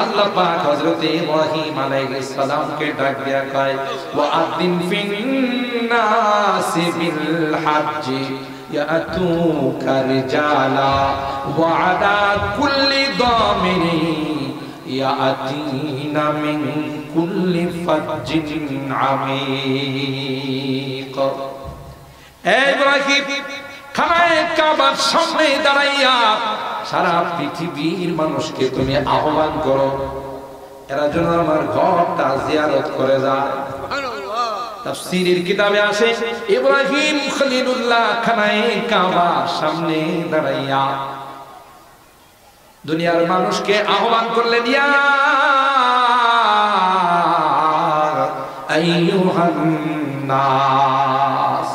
আল্লাহ পাক হযরত ইব্রাহিম আলাইহিস সালামকে ডাক দিয়া কয় ওয়া আযিন ফিন নাসি বিল হজ্জি ইয়াতুকা রিজালা ওয়া আলা কুল্লি দামিরি ইয়াতিনা মিন কুল্লি ফাজ্জিন আমিক। ইব্রাহিম খানায়ে কাবার সামনে দাঁড়াইয়া সারা পৃথিবীর মানুষকে তুমি আহ্বান করো, এরা যেন আমার ঘরটা জিয়ারত করে যায়। সুবহানাল্লাহ। তাফসীরের কিতাবে আছে ইব্রাহিম খলিলুল্লাহ খানায়ে কাবার সামনে দাঁড়াইয়া দুনিয়ার মানুষকে আহ্বান করলেন, ইয়া আইয়ুহান নাস।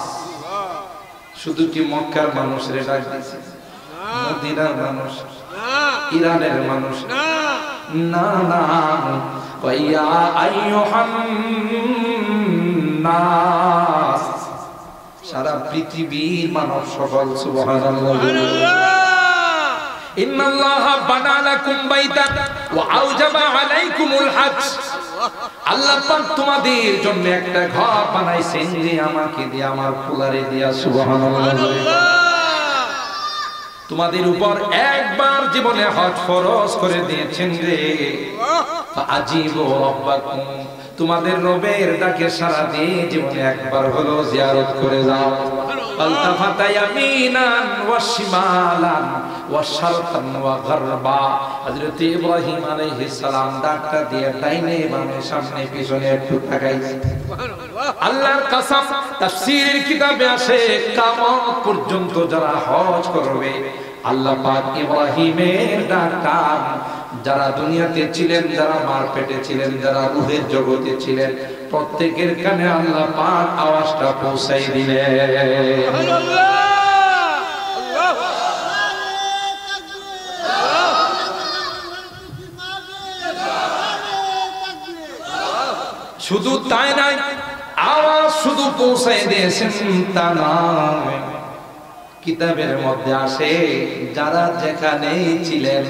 শুধু কি মক্কার মানুষের ডাক দিয়েছে? মদিনার মানুষ, ইরানের মানুষ না না, ইয়া আইয়ুহান নাস, সারা পৃথিবীর মানব সকল। সুবহানাল্লাহ। ইন্নাল্লাহা বানা লাকুম বাইতান ওয়া আওজাবা আলাইকুমুল হজ। আল্লাহ পাক তোমাদের জন্য একটা ঘর বানাইছেন যে আমাকে দিয়ে, আমার ফুলারে দিয়া। সুবহানাল্লাহ। তোমাদের উপর একবার জীবনে হজ ফরজ করে দিয়েছেন রে। আজিবু রাব্বাকুম, তোমাদের রবের ডাকে সাড়া দিয়ে জীবনে একবার হলো জিয়ারত করে যাও। আলতাফাতা ইয়ামিনান ওয়া শিমালান ওয়া শারকান ওয়া গারবা। হযরত ইব্রাহিম আলাইহিস সালাম ডাকটা দিয়ে ডাইনে বামে সামনে পিছনে একটু তাকাইছে। সুবহানাল্লাহ। আল্লাহর কসম, তাফসীরের কিতাবে আছে কিয়ামত পর্যন্ত যারা হজ করবে আল্লাহ পাক ইব্রাহিমের ডাকটা, যারা দুনিয়াতে ছিলেন, যারা মার পেটে ছিলেন, যারা রূহের জগতে ছিলেন, প্রত্যেকের কানে আল্লাহ পাক আওয়াজটা পৌঁছাই দিলেন। সুবহানাল্লাহ। শুধু তাই নাই, আওয়াজ শুধু পৌঁছাই দিয়েছেন তা নয়, কিতাবের মধ্যে আসে যারা যেখানে ছিলেন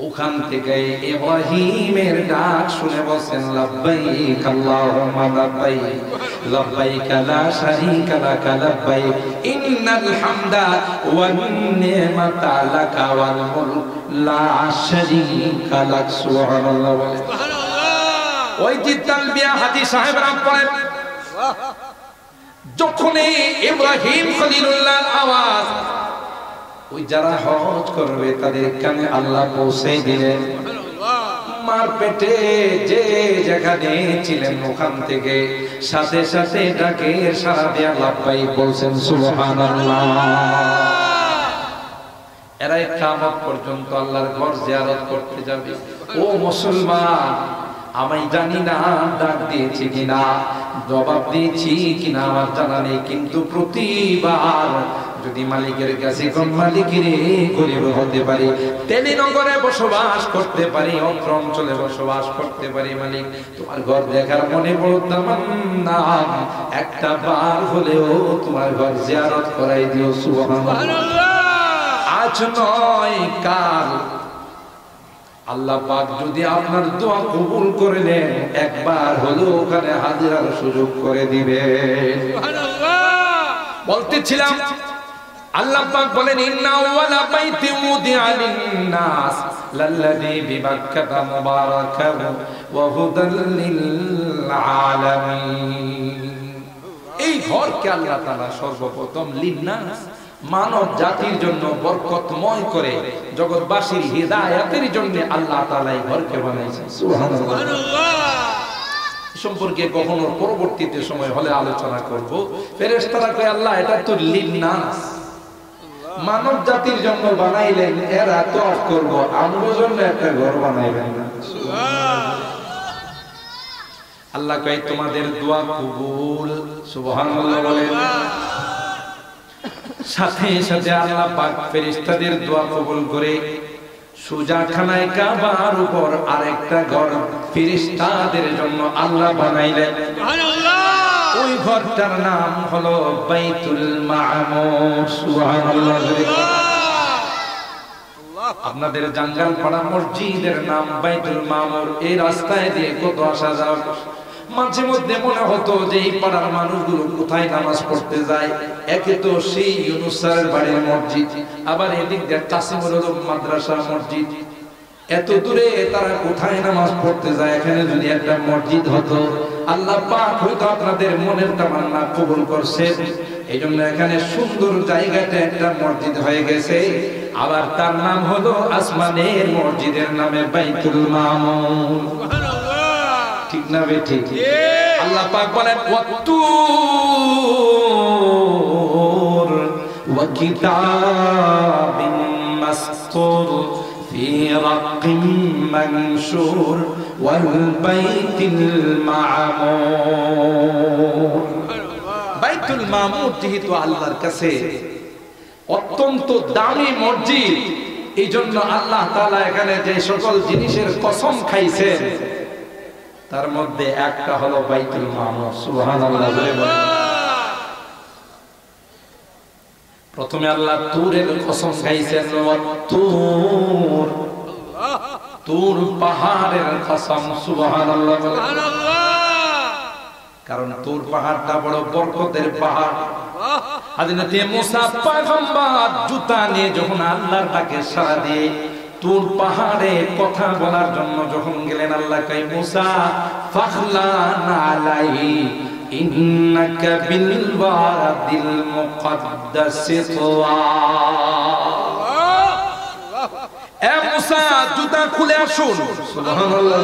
ওখান থেকে ইব্রাহিমের ডাক শুনে বলছেন, লাব্বাইক আল্লাহুম্মা লাব্বাইক লাব্বাইক লা শারীকা লাক লাব্বাইক ইন্নাল হামদা ওয়ান নি'মাতা লাকা ওয়াল মুলক লা শারীকা লাক। সুবহানাল্লাহ। সুবহানাল্লাহ। ওই যে তালবিয়া হাজী সাহেবরা পড়েন, যখনই ইব্রাহিম খলিলুল্লাহর আওয়াজ ওই যারা হজ করবে তাদের কানে আল্লাহ পৌঁছে দিলেন। মার পেটে যে যেখানে ছিলেন ওখান থেকে সাথে সাথে ডাকে সাড়া দিয়ে লাব্বাইক বলছেন। সুবহানাল্লাহ। এরা কিয়ামত পর্যন্ত আল্লাহর ঘর জিয়ারত করতে যাবে। ও মুসলমান, আমি জানি না ডাক দিয়েছি কিনা, জবাব দিয়েছি কিনা আমার জানা নেই, কিন্তু প্রতিবার যদি মালিকের কাছে কোন মালিকের গরিব হতে পারি, তেলিনগরে বসবাস করতে পারি, অত্র অঞ্চলে বসবাস করতে পারি, মালিক তোমার ঘর দেখার মনে বড় তামান্না, একটা বার হলেও তোমার ঘর জিয়ারত করাই দিও। সুবহানাল্লাহ। আজ নয় কাল আল্লাহ পাক যদি আপনার দোয়া কবুল করে নেন, একবার হলেও ওখানে হাজিরার সুযোগ করে দিবে। সুবহানাল্লাহ। বলতেছিলাম আল্লাহ পাক বলেন, ইন্না আওয়ালা বাইতি উদিআ লিন-নাস লাল্লাযী বিবাক্কাতা মুবারাকান ওয়া হুদাল লিল আলামিন। এই ঘরকে আল্লাহ তাআলা সর্বপ্রথম লিন-নাস, মানব জাতির জন্য বরকতময় করে জগৎবাসীর হিদায়াতের জন্য আল্লাহ তাআলা এই ঘরকে বানাইছেন। সুবহানাল্লাহ। সম্পর্কে কখনো পরবর্তীতে সময় হলে আলোচনা করব। ফেরেশতারা কয়, আল্লাহ এটা তো লিন-নাস, মানব জাতির জন্য বানাইলেন, এরা তো আর করব, আমগো জন্য একটা ঘর বানাইবেন না। আল্লাহ কয় তোমাদের দোয়া কবুল। সুবহানাল্লাহ বলেন। সাথে সাথে আল্লাহ পাক ফেরেশতাদের দোয়া কবুল করে সোজা খানায় কাবার উপর আরেকটা ঘর ফেরেশতাদের জন্য আল্লাহ বানাইলেন। সুবহানাল্লাহ। ওই ঘরটার নাম হলো বাইতুল মামুর। সুবহানাল্লাহ। আপনাদের জাঙ্গাল পাড়া মসজিদের নাম বাইতুল মামুর। এই রাস্তায় দিয়ে কত আসা যাওয়া, মাঝে মধ্যে মনে হতো যে এই পাড়ার মানুষগুলো কোথায় নামাজ পড়তে যায়। একে তো সেই ইউনুস স্যারের বাড়ির মসজিদ, আবার এদিক দিয়ে কাসিমুল উলুম মাদ্রাসা মসজিদ। এত দূরে তারা কোথায় নামাজ পড়তে যায়? এখানে যদি একটা মসজিদ হতো, আল্লাহ পাক হয়তো আপনাদের মনের তামান্না কবুল করছেন। এই জন্য এখানে সুন্দর জায়গাতে একটা মসজিদ হয়ে গেছে, আবার তার নাম হলো আসমানের মসজিদের নামে বাইতুল মামুর। ঠিক না বেঠিক? আল্লাহ পাক বলেন ওয়াত্তুর ওয়া কিতাবিন মাসতুর ফি রাক্কিম মানশুর ওয়াল বাইতিল মামুর। বাইতুল মামুর যেহেতু আল্লাহর কাছে অত্যন্ত দামি মসজিদ, এই জন্য আল্লাহ তাআলা এখানে যে সকল জিনিসের কসম খাইছেন তার মধ্যে একটা হলো বাইতুল মামুর। সুবহানাল্লাহ। প্রথমে আল্লাহ তুরের কসম খাইছেন, তুর, তুর পাহাড়ের কসম। সুবহানাল্লাহ। কারণ তুর পাহাড়টা বড় বরকতের পাহাড়। হযরত মুসা পয়গম্বর জুতা নিয়ে যখন আল্লাহর ডাকে সাড়া দিয়ে তুর পাহাড়ে কথা বলার জন্য যখন গেলেন, আল্লাহ কয় মুসা ফাখলান আলাইহি ইন্নাকা বিল ওয়াদিল মুকদ্দাসি তুওয়া। এ মুসা জুতা খুলে আসুন। সুবহানাল্লাহ।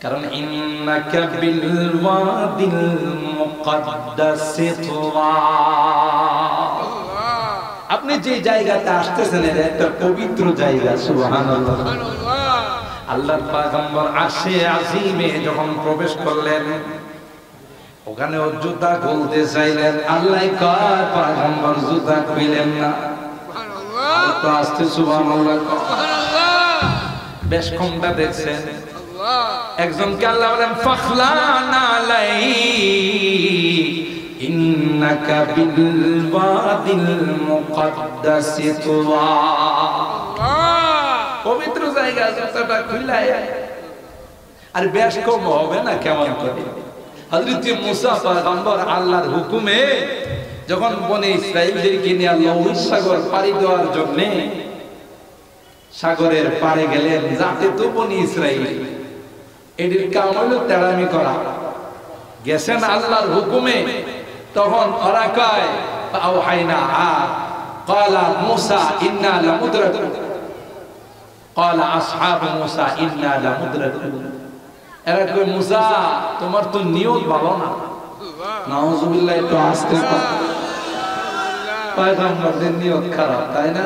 কারণ ইন্নাকা বিল ওয়াদিল মুকদ্দাসি তুওয়া, আপনি যে জায়গাতে আসতেছেন এটা একটা পবিত্র জায়গা। সুবহানাল্লাহ। আল্লাহর পয়গম্বর আরশে আজিমে যখন প্রবেশ করলেন, ওখানে ও জুতা খুলতে চাইলেন, আল্লাহ কয় পয়গম্বর জুতা খুলেন না। সুবহানাল্লাহ। তো আস্তে সুবহানাল্লাহ। বেশ কমটা দেখছেন। একজনকে আল্লাহ বলেন ফাখলান আলাইহি ইন্নাকা বিল ওয়াদিল মুকদ্দাসি তুওয়া। পবিত্র জায়গা, জুতাটা খুইলাই। আর বেশ কম হবে না কেমন করে? হযরত মুসা পয়গম্বর আল্লাহর হুকুমে যখন বনে ইসরাঈলদেরকে নিয়ে লোহিত সাগর পাড়ি দেওয়ার জন্য সাগরের পাড়ে গেলেন, যাতে তো বনে ইসরাঈল এদের কাম হলো তেড়ামি করা। গেছেন আল্লাহর হুকুমে, তখন ওরা কয় আওহাইনা ক্বালা মুসা ইন্না লামুদরাকুন, ক্বালা আসহাবু মুসা ইন্না লামুদরাকুন। এরা কয় মুসা তোমার তো নিয়ত ভালো না। নাউযুবিল্লাহ। একটু আস্তে পয়গম্বরদের নিয়ত খারাপ, তাই না?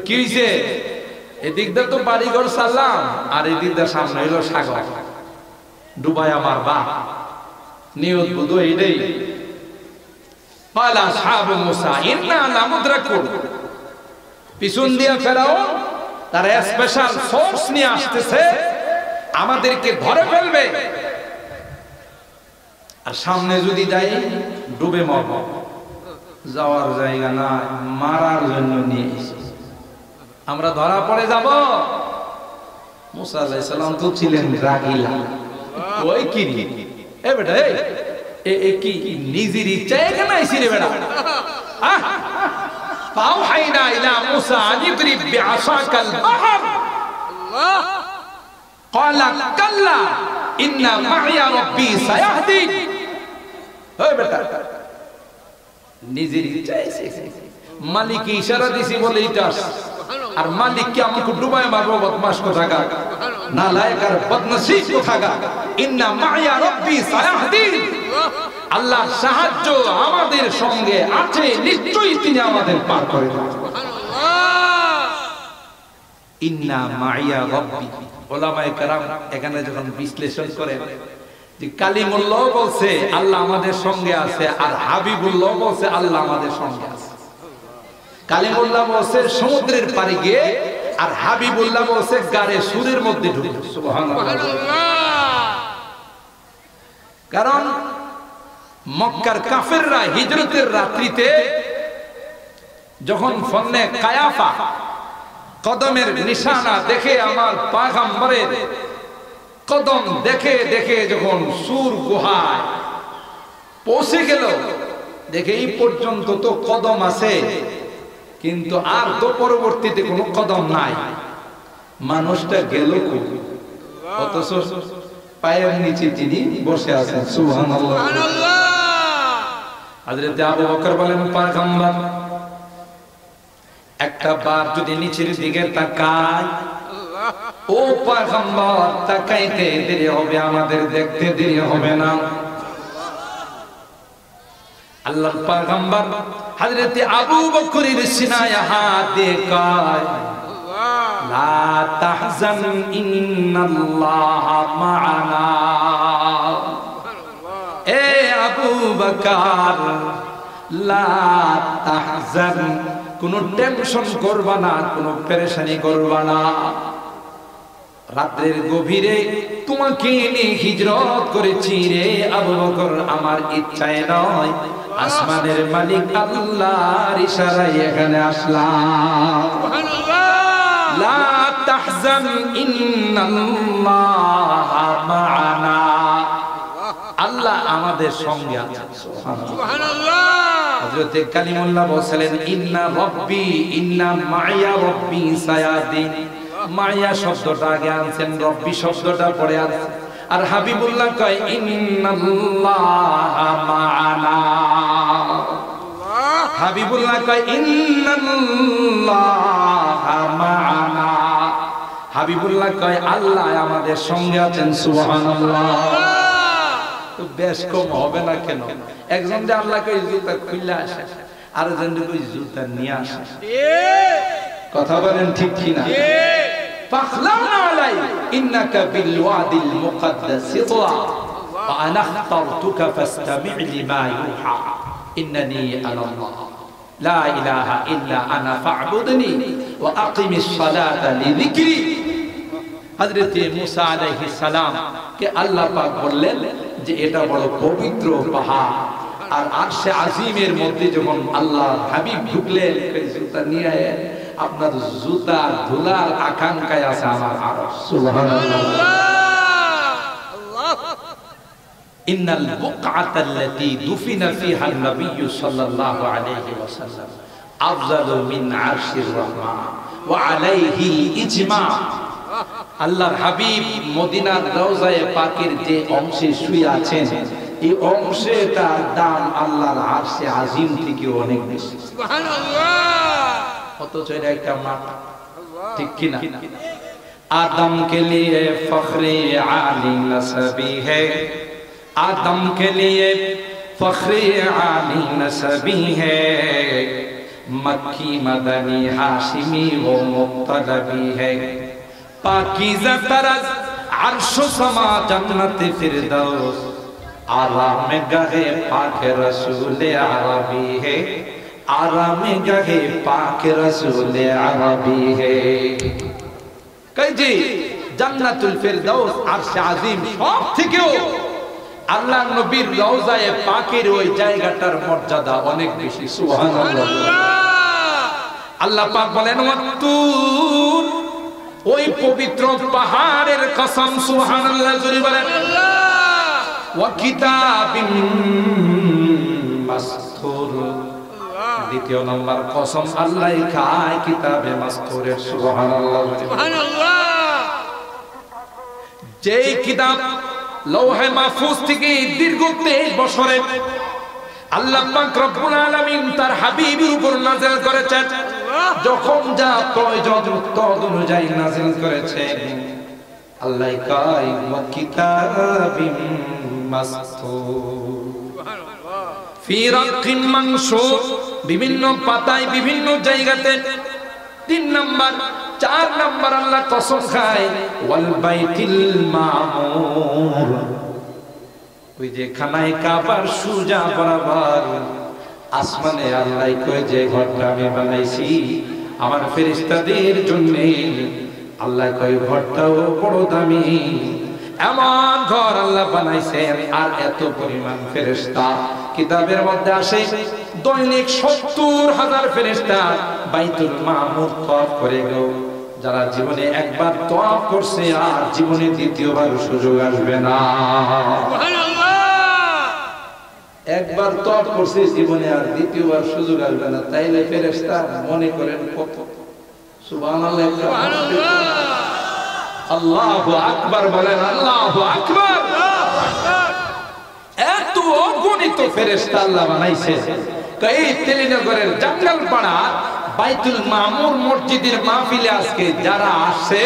কি হইছে? এদিক দিয়ে তো বাড়িঘর সারলাম, আর এদিক দিয়ে সামনে হইলো সাগর, ডুবাইয়া মারবা। নিয়ত বুঝো এটাই। ক্বালা আসহাবু মুসা ইন্না লামুদরাকুন। পিছন দিয়া ফেরাউন তার স্পেশাল ফোর্স নিয়ে আসতেছে, আমাদেরকে ধরে ফেলবে। আর সামনে যদি যাই ডুবে মরব, যাওয়ার জায়গা না, মারার জন্য নিয়ে এসেছি, আমরা ধরা পড়ে যাব। মুসা আলাইহিস সালাম তো ছিলেন রাগিলা। ওই কি এ বেটা, এ কি নিজের ইচ্ছা এখানে আইছি রে বেটা? ফাওহাইনা ইলা মুসা আনিদরিব বিআসাকাল বাহর। আল্লাহ। ক্বালা কাল্লা ইন্না মাইয়া রাব্বি সায়াহদিন। ওই বেটা নিজের ইচ্ছা আইছে, মালিক ইশারা দিছি বলে এটা। আর মালিক কি আমাকে ডুবায় মারবো? বদমাশ কোথাকার, নালায়েক আর বদনসিব কোথাকার। ইন্না মাইয়া রাব্বি সায়াহদিন। আল্লাহর সাহায্য আমাদের সঙ্গে আছে, নিশ্চয়ই তিনি আমাদের পার করে দেবেন। সুবহানাল্লাহ। ইন্না মাইয়া রাব্বি। উলামায়ে কেরাম এখানে যখন বিশ্লেষণ করেন যে কালিমুল্লাহ বলছে আল্লাহ আমাদের সঙ্গে আছে, আর হাবিবুল্লাহ বলছে আল্লাহ আমাদের সঙ্গে আছে। কালিমুল্লাহ বলছে সমুদ্রের পাড়ে গিয়ে, আর হাবিবুল্লাহ বলছে গারে সুরের মধ্যে ঢুকে। সুবহানাল্লাহ। কারণ মক্কার কাফেররা হিজরতের রাত্রিতে যখন ফন্নে কায়াফা কদমের নিশানা দেখে আমার পয়গম্বরের কদম দেখে দেখে যখন সুর গুহায় পৌঁছে গেল, দেখে এই পর্যন্ত তো কদম আছে, কিন্তু আর তো পরবর্তীতে কোনো কদম নাই। মানুষটা গেল অথচ পায়ের নিচে তিনি বসে আছেন। সুবহানাল্লাহ। হযরত আবু বকর বলেন, পয়গম্বর একটা বার যদি নিচের দিকে তাকায়, ও পয়গম্বর তাকাইতে দেরি হবে, আমাদের দেখতে দেরি হবে না। আল্লাহর পয়গম্বর হযরত আবু বকরের সিনায় হাত দিয়ে কয়, লা তাহজান ইন্নাল্লাহ মা'ানা। এ আবু বকর, লা তাহজান, কোনো টেনশন করবা না, কোনো পেরেশানি করবা না। রাতের গভীরে তোমাকে নিয়ে হিজরত করেছি রে আবু বকর, আমার ইচ্ছায় নয়, আসমানের মালিক আল্লাহর ইশারায় এখানে আসলাম। সুবহানাল্লাহ। লা তাহজান ইন্নাল্লাহ মা'ানা, আল্লাহ আমাদের সঙ্গে আছেন। সুবহানাল্লাহ। হযরত কালিমুল্লাহ বলেন, ইন্না রাব্বি ইন্না মা'য়া রাব্বি সায়াদিন। মায়া শব্দটা আগে আনছেন, রব্বি শব্দটা পরে আনছেন। আর হাবিবুল্লাহ কয়, ইন্নাল্লাহ মা'ানা। হাবিবুল্লাহ কয়, ইন্নাল্লাহ মা'ানা। হাবিবুল্লাহ কয়, আল্লাহ আমাদের সঙ্গে আছেন। সুবহানাল্লাহ। তো বেশ কম হবে না কেন? একজন যে আল্লাহকে জুতা খুলে আসে, আর একজন যে জুতা নিয়ে আসে। কথা বলেন ঠিক কি না? ফাখলানা আলাই ইন্নাকা বিল ওয়াদিল মুকদ্দাস তুয়া ওয়া আনা ইখতারতুকা ফাসতামি' লিমা ইউহা ইন্নানি আনাল্লাহ লা ইলাহা ইল্লা আনা ফা'বুদনি ওয়া আকিমিস সালাতা লিযিকরি। হযরত মুসা আলাইহিস সালাম কে আল্লাহ পাক বললেন যে এটা বড় পবিত্র পাহাড়, আর আরশে আজিমের মধ্যে যখন আল্লাহ হাবিব ঢুকলেন, জুতা নিয়ে আপনার জুতা ধুলার আকাঙ্ক্ষায় আছে আমার আরশ। সুবহানাল্লাহ। ইন্নাল বুকআতাল্লাতী দুফিনা ফিহা আন-নবী সাল্লাল্লাহু আলাইহি ওয়াসাল্লাম আফযালু মিন আরশির রহমান ওয়া আলাইহি ইজমা। আল্লাহর হাবিব মদিনার রওজায়ে পাকের যে অংশে শুয়ে আছেন, এই অংশটার দাম আল্লাহর আরশে আজিম থেকে অনেক বেশি। সুবহানাল্লাহ। অথচ এটা একটা মাঠ, ঠিক কি না? আদম কে লিয়ে ফখরে আলী নসবি है, आदम के लिए फख्रे आली नसबी है, मक्की मदनी हाशिमी वो मुत्तलबी है, पाकीज़ा तरज़ अर्श समा जन्नत फिरदौस, आराम गहे पाक रसूल अरबी है, आराम गहे पाक रसूल अरबी है। कई जी जन्नतुल फिरदौस अर्श आज़ीम सब থেকেও আল্লাহ নবীর রওজায়ে পাকের ওই জায়গাটার মর্যাদা অনেক বেশি। সুবহানাল্লাহ। আল্লাহ পাক বলেন, ওয়াতুর, ওই পবিত্র পাহাড়ের কসম। সুবহানাল্লাহ। জোরে বলেন আল্লাহ। ওয়া কিতাবিম মাসতুর, দ্বিতীয় নম্বর কসম আল্লাহ খায় কিতাবে মাসতুরের। সুবহানাল্লাহ। সুবহানাল্লাহ। যেই কিতাব লৌহে মাহফুজ থেকে দীর্ঘ 23 বছরে আল্লাহ পাক রব্বুল আলামিন তার হাবিবের উপর নাযিল করেছেন, যখন যা প্রয়োজন তদ অনুযায়ী নাযিল করেছেন। আল্লাহ কয়, ওয়া কিতাবিম মাসতুর, সুবহানাল্লাহ, ফি রাকিম মানশুর, বিভিন্ন পাতায় বিভিন্ন জায়গাতে। 3 নাম্বার 4 নাম্বার আল্লাহ কসম খায়, ওয়াল বাইতিল মামুর, ওই যে খানায়ে কাবার সুজা বরাবর আসমানে আল্লাহ কয় যে ঘরটা আমি বানাইছি আমার ফেরেশতাদের জন্য। আল্লাহ কয় ঘরটাও বড় দামি, এমন ঘর আল্লাহ বানাইছেন। আর এত পরিমাণ ফেরেশতা, কিতাবের মধ্যে আসে দৈনিক 70,000 ফেরেশতা বাইতুল মামুর তওয়াফ করে গো। যারা জীবনে একবার তওয়াফ করছে আর জীবনে দ্বিতীয়বার সুযোগ আসবে না। সুবহানাল্লাহ। একবার তওয়াফ করছে জীবনে আর দ্বিতীয়বার সুযোগ আসবে না, তাইলে ফেরেশতা মনে করেন কত। সুবহানাল্লাহ। সুবহানাল্লাহ। আল্লাহু আকবার বলেন, আল্লাহু আকবার। এত অগণিত ফেরেশতা আল্লাহ বানাইছে। এই তেলিনগরের জঙ্গল পাড়া বাইতুল মামুর মসজিদের মাহফিলে আজকে যারা আসে,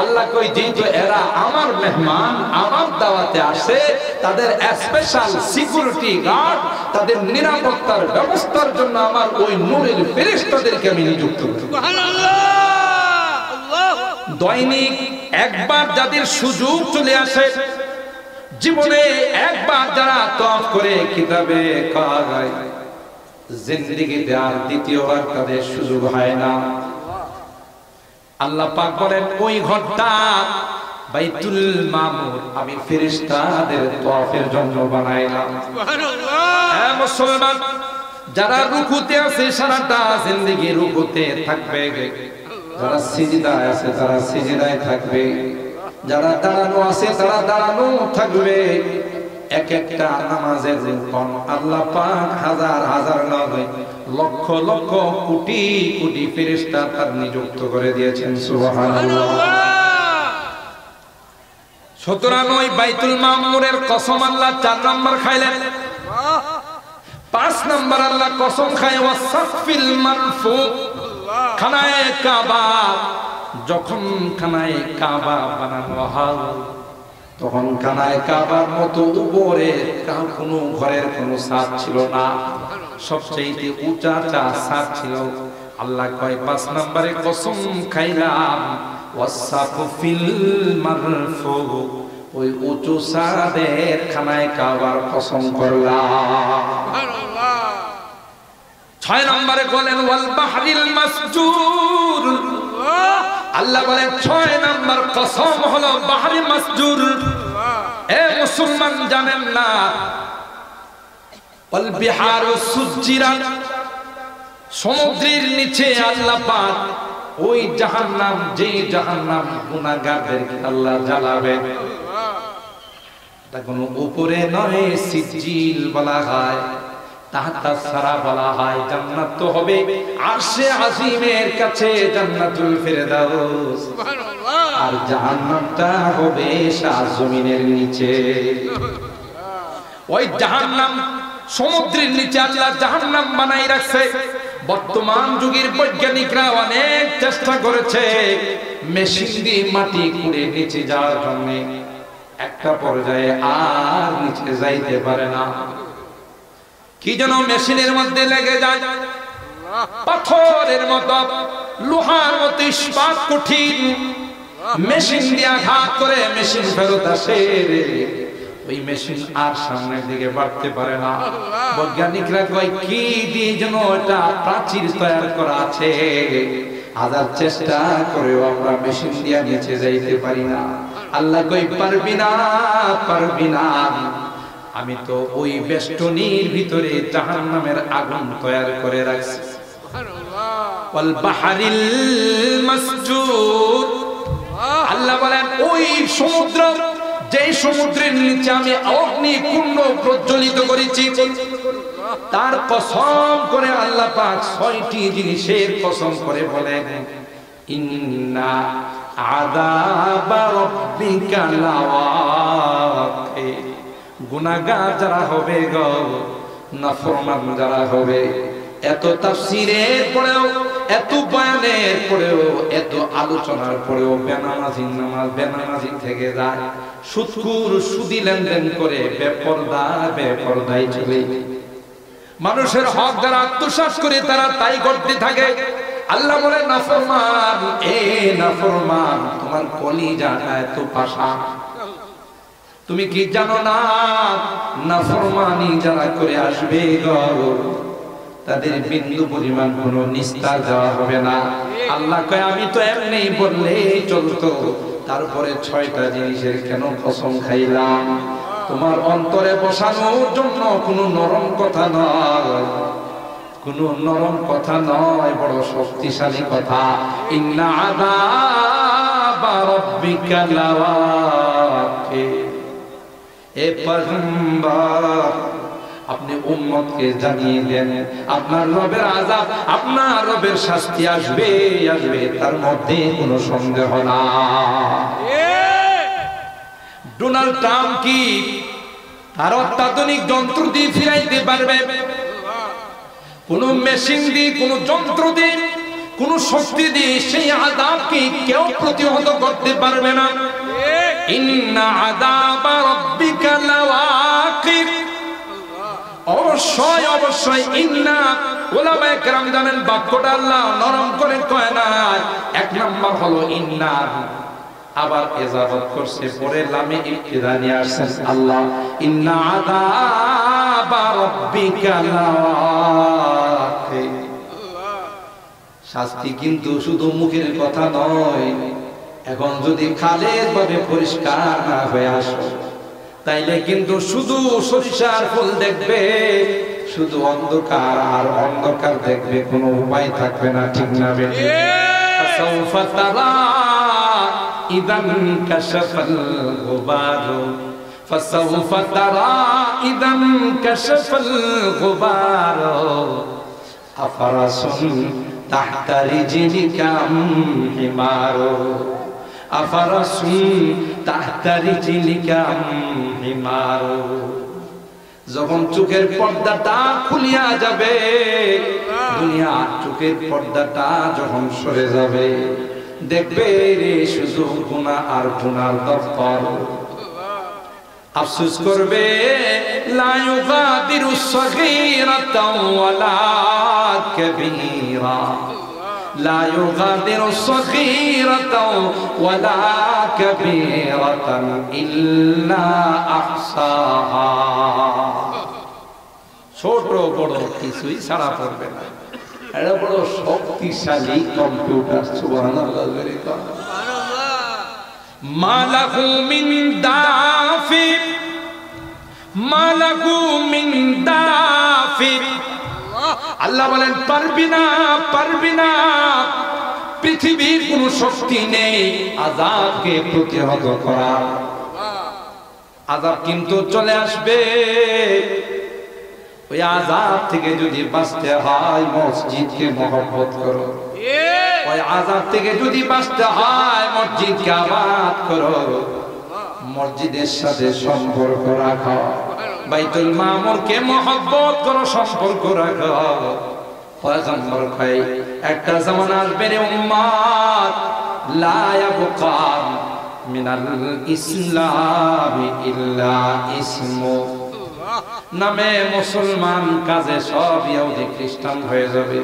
আল্লাহ কই যেহেতু এরা আমার মেহমান, আমার দাওয়াতে আসে, তাদের স্পেশাল সিকিউরিটি গার্ড, তাদের নিরাপত্তার ব্যবস্থার জন্য আমার ওই নূরের ফেরেশতাদেরকে আমি নিযুক্ত করি। সুবহানাল্লাহ। দৈনিক একবার যাদের সুযোগ চলে আসে, জীবনে একবার যারা তওয়াফ করে কিতাবে কাগায়, জিন্দেগিতে আর দ্বিতীয়বার তাদের সুযোগ হয় না। আল্লাহ পাক বলেন ওই ঘরটা বাইতুল মামুর আমি ফেরেশতাদের তওয়াফের জন্য বানাইলাম। সুবহানাল্লাহ। এ মুসলমান, যারা রুকুতে আছে সারাটা জিন্দেগি রুকুতে থাকবে, যারা সিজদায় আছে তারা সিজদায় থাকবে, যারা দাঁড়ানো আছে তারা দাঁড়ানো থাকবে। এক একটা নামাজের রূপন আল্লাহ পাক হাজার হাজার নয় লক্ষ লক্ষ কোটি কোটি ফেরেশতা তার নিযুক্ত করে দিয়েছেন। সুবহানাল্লাহ। সুতরাং ওই বাইতুল মামুরের কসম আল্লাহ 4 নাম্বার খাইলেন। 5 নাম্বার আল্লাহ কসম খায় ওয়াসাফিল মারফু, খানায়ে কাবা। যখন খানায়ে কাবা বানানো হয় তখন খানায়ে কাবার মতো উপরে কোনো ঘরের কোনো ছাদ ছিল না, সবচেয়ে উঁচা ছাদ ছিল। আল্লাহ কয় 5 নম্বরে কসম খাইলাম ওয়াসাফিল মারফু, ওই উঁচু ছাদের খানায়ে কাবার কসম করলাম। সুবহানাল্লাহ। 6 নম্বরে বলেন ওয়াল বাহরিল মাসজুর, আল্লাহ বলেন 6 নাম্বার কসম হলো বাহরি মাসজুর। এ মুসলমান জানেন না, ওয়াল বিহারু সুজ্জিরাত, সমুদ্রের নিচে আল্লাহ পাক ওই জাহান্নাম, যে জাহান্নাম গুনাহগারদেরকে আল্লাহ জ্বালাবে, এটা কোনো উপরে নয়, সিজিল বলা হয়, তাহতা সারা বলা হয়। জান্নাত তো হবে আরশে আজিমের কাছে, জান্নাতুল ফেরদাউস। সুবহানাল্লাহ। আর জাহান্নামটা হবে সাত জমিনের নিচে। ওই জাহান্নাম সমুদ্রের নিচে আল্লাহ জাহান্নাম বানাই রাখছে। বর্তমান যুগের বৈজ্ঞানিকরা অনেক চেষ্টা করেছে মেশিন দিয়ে মাটি খুঁড়ে নিচে যাওয়ার জন্য, একটা পর্যায়ে আর নিচে যাইতে পারে না। কি যেন মেশিনের মধ্যে লেগে যায়, পাথরের মতো, লোহার মতো ইস্পাত কঠিন, মেশিন দিয়ে আঘাত করে মেশিন ফেরত আসে, ওই মেশিন আর সামনের দিকে বাড়তে পারে না। বৈজ্ঞানিকরা কয় কি দিয়ে যেন এটা প্রাচীর তৈরি করা আছে, হাজার চেষ্টা করেও আমরা মেশিন দিয়ে নিচে যাইতে পারি না। আল্লাহ কই পারবি না, পারবি না, আমি তো ওই বেষ্টনীর ভিতরে জাহান্নামের আগুন তৈরি করে রাখছি। সুবহানাল্লাহ। ওয়াল বাহরিল মাসজুর, আল্লাহ বলেন ওই সমুদ্র, যে সমুদ্রের নিচে আমি অগ্নি কুণ্ড প্রজ্বলিত করেছি, তার কসম করে আল্লাহ পাক 6টি জিনিসের কসম করে বলেন ইন্না আযাবা রাব্বিকা লাওয়াকি। গুনাহগার যারা হবে গো, নাফরমান যারা হবে, এত তাফসীরের পরেও, এত বয়ানের পরেও, এত আলোচনার পরেও বেনামাজি থেকে যায়, সুদখোর সুদি লেনদেন করে, বেপরদায় চলে, মানুষের হক যারা আত্মসাৎ করে তারা তাই করতে থাকে। আল্লাহ বলে নাফরমান, এ নাফরমান, তোমার কলিজাটা এত পাশা, তুমি কি জানো না নাফরমানি যারা করে আসবে গো, তাদের বিন্দু পরিমাণ কোনো নিস্তার দেওয়া হবে না। আল্লাহ কয় আমি তো এমনি বললেই চলতো, তারপরে 6টা জিনিসের কেন কসম খাইলাম? তোমার অন্তরে বসানোর জন্য কোনো নরম কথা নয়, কোন নরম কথা নয়, বড় শক্তিশালী কথা। ইন্না আযাবা রাব্বিকা লাওয়াকি। এ পয়গম্বর, আপনি উম্মতকে জানিয়ে দেন আপনার রবের আযাব, আপনার রবের শাস্তি আসবে, আসবে, তার মধ্যে কোনো সন্দেহ নাই। ডোনাল্ড ট্রাম্প কি আর অত্যাধুনিক যন্ত্র দিয়ে ফিরাইতে পারবে? কোন মেশিন দিয়ে, কোন যন্ত্র দিয়ে, কোন শক্তি দিয়ে সেই আযাবকে কেউ প্রতিহত করতে পারবে না। ইন্না আযাবা রাব্বিকা লাওয়াকি। অবশ্যই অবশ্যই ইন্না, ওলামায়ে কেরাম জানেন বাক্যটা আল্লাহ নরম করে কয় না। এক নাম্বার হলো ইন্না, আবার ইজাফত করছে, পরে লামে ইবতিদা নিয়ে আসছেন আল্লাহ। ইন্না আযাবা রাব্বিকা লাওয়াকি। শাস্তি কিন্তু শুধু মুখের কথা নয়। এখন যদি খালের ভাবে পরিষ্কার না হয়ে আসো, তাইলে কিন্তু শুধু সরিষার ফুল দেখবে, শুধু অন্ধকার আর অন্ধকার দেখবে, কোনো উপায় থাকবে না, ঠিক না? ফাসাউফা তারা ইদান কাশাফাল গুবারু, ফাসাউফা তারা ইদান কাশাফাল গুবারু, আফারাসুন তাহতা রিজলিকা আম হিমারু, আফারাসুন তাহতা রিজলিকা আম হিমারু। যখন চোখের পর্দাটা খুলিয়া যাবে, দুনিয়া চোখের পর্দাটা যখন সরে যাবে, দেখবে রে শুধু গুনাহ আর গুনার দফতর। আফসোস করবে, লা ইউগাদিরু সগীরাতাও ওয়ালা কাবীরা, লা ইউগাদিরু সগীরাতাও ওয়ালা কাবীরাতান ইল্লা আহসাহা। ছোট বড় কিছুই ছাড়া পড়বে না। এটা বড় শক্তিশালী কম্পিউটার। সুবহানাল্লাহ। মালাহু মিন দাফি, মালাহু মিন দাফি। আল্লাহ বলেন পারবি না, পারবি না, পৃথিবীর কোন শক্তি নেই আযাবকে প্রতিহত করা। আযাব কিন্তু চলে আসবে। ওই আযাব থেকে যদি বাঁচতে হয়, মসজিদকে মহব্বত করো। ওই আযাব থেকে যদি বাঁচতে হয়, মসজিদকে আবাদ করো, মসজিদের সাথে সম্পর্ক রাখো, বাইতুল মামুরকে মহব্বত করো, সম্পর্ক রাখো। পয়গম্বর কয় একটা জামানা আসবে রে উম্মত, লা ইয়াবকা মিনাল ইসলামি ইল্লা ইসমু। নামে মুসলমান, কাজে সব ইহুদি খ্রিস্টান হয়ে যাবে।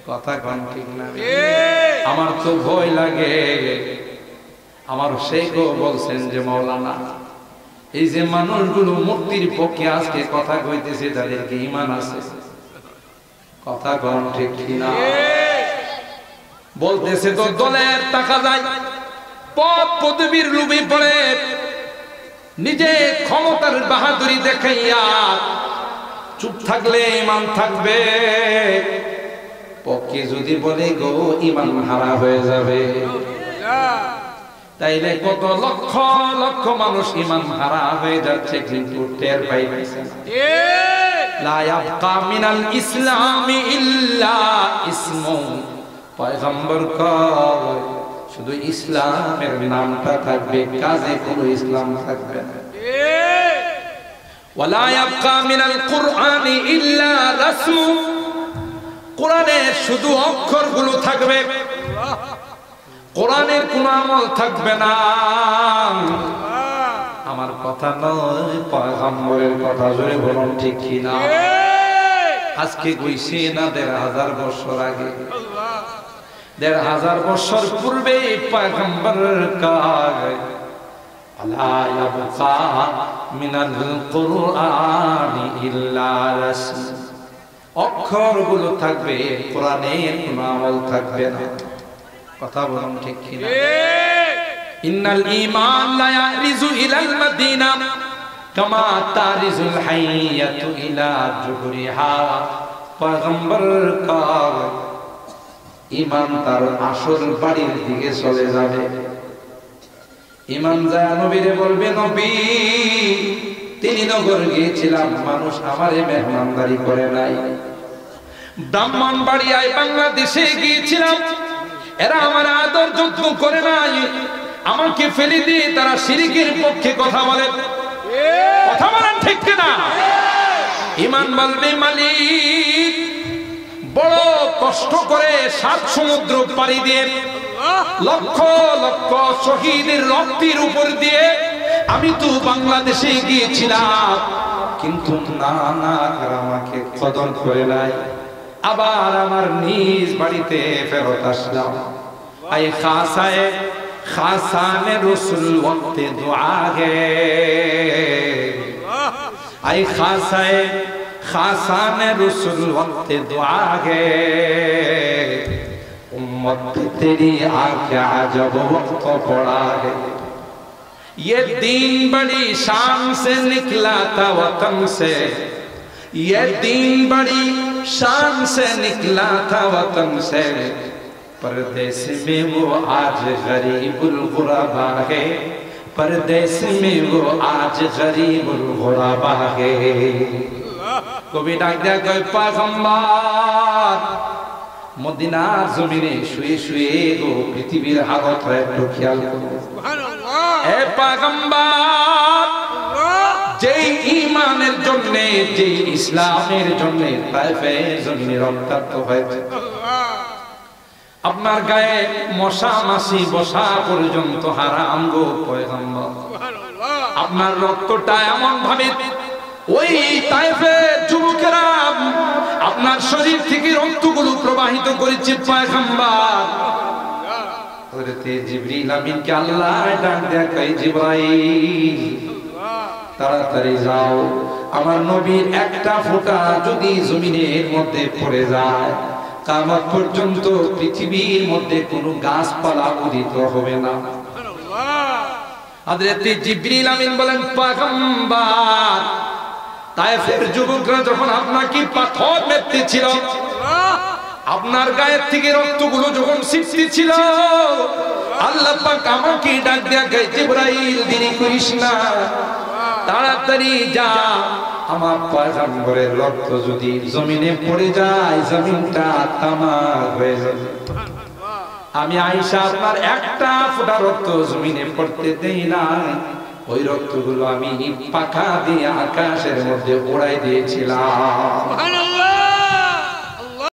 কথা কোন ঠিক না? আমার তো ভয় লাগে। আমার শেখও বলছেন যে মাওলানা, এই যে মানুষগুলো মূর্তির পক্ষে আজকে কথা কইতেছে, তাদেরকে ঈমান আছে? কথা কোন ঠিক না? বলতেছে তো দলের টাকা যায়, পদ পদবীর লোভে পড়ে, নিজে ক্ষমতার বাহাদুরি দেখাইয়া চুপ থাকলে ঈমান থাকবে, পক্ষে যদি বলে গো ঈমান হারা হয়ে যাবে। তাইলে কত লক্ষ লক্ষ মানুষ ঈমান হারা হয়ে যাচ্ছে, কিন্তু টের পাইতেছে না। লা ইয়াবকা মিনাল ইসলামি ইল্লা ইসমু। পয়গম্বর কয় শুধু ইসলামের নামটা থাকবে, কাজে কোনো ইসলাম থাকবে না। ওয়ালা ইয়াবকা মিনাল কুরআনি ইল্লা রাসমু। কোরআনের শুধু অক্ষরগুলো থাকবে, কোরআনের কোনো আমল থাকবে না। আমার কথা নয়, পয়গম্বরের কথা। জোরে বলুন ঠিক কি না? আজকে কইছি না ১৫০০ বছর আগে, ১৫০০ বছর পূর্বে পয়গম্বরের কায় আলা ইয়াবকা মিনাল কুরআনি ইল্লা রাসম। অক্ষরগুলো থাকবে, কোরআনের কোনো আমল থাকবে না। কথা বলুন ঠিক কি না? ইন্নাল ঈমান লা ইয়ারিজু ইলাল মাদিনা কামা তারিজুল হাইয়াতু ইলা জুহরিহা পয়গম্বর का ঈমান তার আসল বাড়ির দিকে চলে যাবে। ঈমান যায় নবীরে বলবে, নবী তিনি নগর গিয়েছিলাম, মানুষ আমারে মেহমানদারি করে নাই। ব্রাহ্মণবাড়িয়ায় বাংলাদেশে গিয়েছিলাম, এরা আমার আদর যত্ন করে নাই, আমাকে ফেলে দিয়ে তারা শিরকের পক্ষে কথা বলে। কথা বলেন ঠিক কিনা? ঈমান বলবে, মালিক বড় কষ্ট করে 7 সমুদ্র পাড়ি দিয়ে লক্ষ লক্ষ শহীদের রক্তের উপর দিয়ে আমি তো বাংলাদেশে গিয়েছিলাম, কিন্তু না আমাকে কদর করে নাই। আবার আমার নিজ বাড়িতে ফেরত আসলাম। আই খাসায়ে খাসানে রসুল ওয়াক্তে দুআ হে, আই খাসায়ে खासाने रसूल वक्त दुआ है, उम्मत पे तेरी आके अजब वक्त पड़ा है। ये दीन बड़ी शान से निकला था वतन से, ये दीन बड़ी शान से निकला था वतन से, परदेश में वो आज गरीबुल गुरबा है, परदेश में वो आज गरीबुल गुरबा है। কবি ডাক দেয়া কয়, পয়গম্বর মদিনার জমিনে শুয়ে শুয়ে গো পৃথিবীর হালত একটু খেয়াল করো। এ পয়গম্বর, যেই ঈমানের জন্য, যেই ইসলামের জন্য তায়েফের জমিনে রক্তাক্ত হয়েছে, আপনার গায়ে মশা মাছি বসা পর্যন্ত হারাম গো পয়গম্বর। আপনার রক্তটা এমন ভাবে ওই তায়েফের যুবকেরা আপনার শরীর থেকে রক্তগুলো প্রবাহিত করেছে পয়গম্বর। হযরতে জিবরিল আমিনকে আল্লাহ ডাক দেয়া কয়, জিবরাইল তাড়াতাড়ি যাও, আমার নবীর একটা ফোঁটা যদি জমিনের মধ্যে পড়ে যায়, কিয়ামত পর্যন্ত পৃথিবীর মধ্যে কোনো গাছপালা উদিত হবে না। হযরতে জিবরিল আমিন বলেন, পয়গম্বর তায়েফের যুবকরা যখন আপনাকে পাথর মেরতেছিল, আপনার গায়ের থেকে রক্তগুলো যখন ছিটতেছিল, আল্লাহ পাক আমাকে ডাক দেয়া কয়, জিবরাইল দেরি করিস না, তাড়াতাড়ি যা, আমার পয়গম্বরের রক্ত যদি জমিনে পড়ে যায় জমিনটা তামার হয়ে যাবে। আমি আয়েশা আপনার একটা ফোঁটা রক্ত জমিনে পড়তে দেই না, ওই রক্তগুলো আমি পাখা দিয়ে আকাশের মধ্যে উড়াই দিয়েছিলাম। সুবহানাল্লাহ।